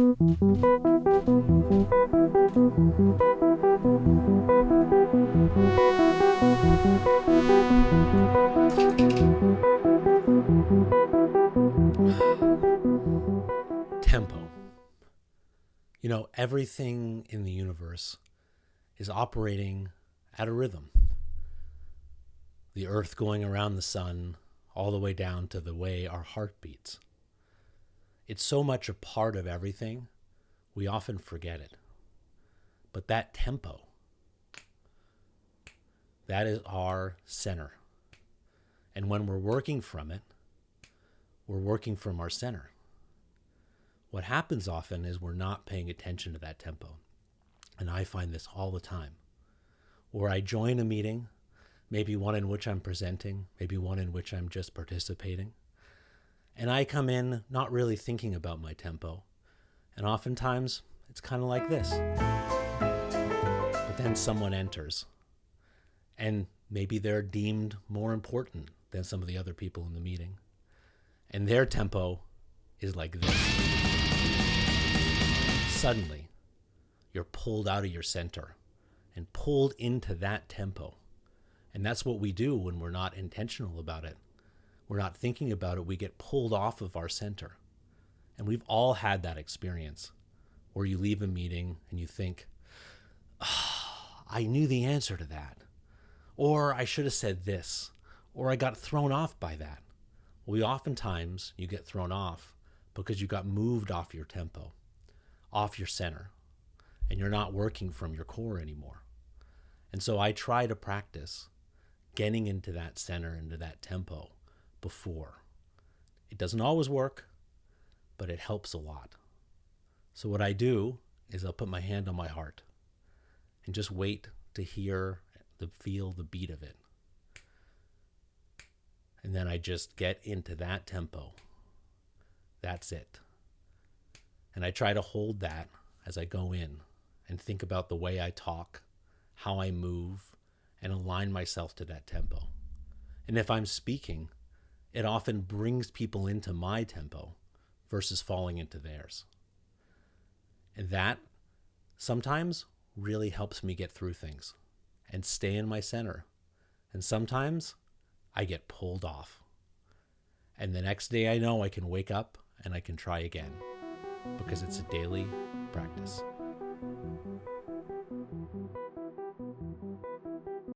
Tempo. Everything in the universe is operating at a rhythm. The earth going around the sun, all the way down to the way our heart beats. It's so much a part of everything, we often forget it. But that tempo, that is our center. And when we're working from it, we're working from our center. What happens often is we're not paying attention to that tempo. And I find this all the time. Or I join a meeting, maybe one in which I'm presenting, maybe one in which I'm just participating. And I come in not really thinking about my tempo. And oftentimes it's kind of like this. But then someone enters. And maybe they're deemed more important than some of the other people in the meeting. And their tempo is like this. Suddenly, you're pulled out of your center and pulled into that tempo. And that's what we do when we're not intentional about it. We're not thinking about it. We get pulled off of our center. And we've all had that experience where you leave a meeting and you think, I knew the answer to that. Or I should have said this. Or I got thrown off by that. Oftentimes you get thrown off because you got moved off your tempo, off your center, and you're not working from your core anymore. And so I try to practice getting into that center, into that tempo before. It doesn't always work, but it helps a lot. So what I do is I'll put my hand on my heart and just wait to feel the beat of it. And then I just get into that tempo. That's it. And I try to hold that as I go in and think about the way I talk, how I move, and align myself to that tempo. And if I'm speaking, it often brings people into my tempo versus falling into theirs. And that sometimes really helps me get through things and stay in my center. And sometimes I get pulled off. And the next day I know I can wake up and I can try again because it's a daily practice.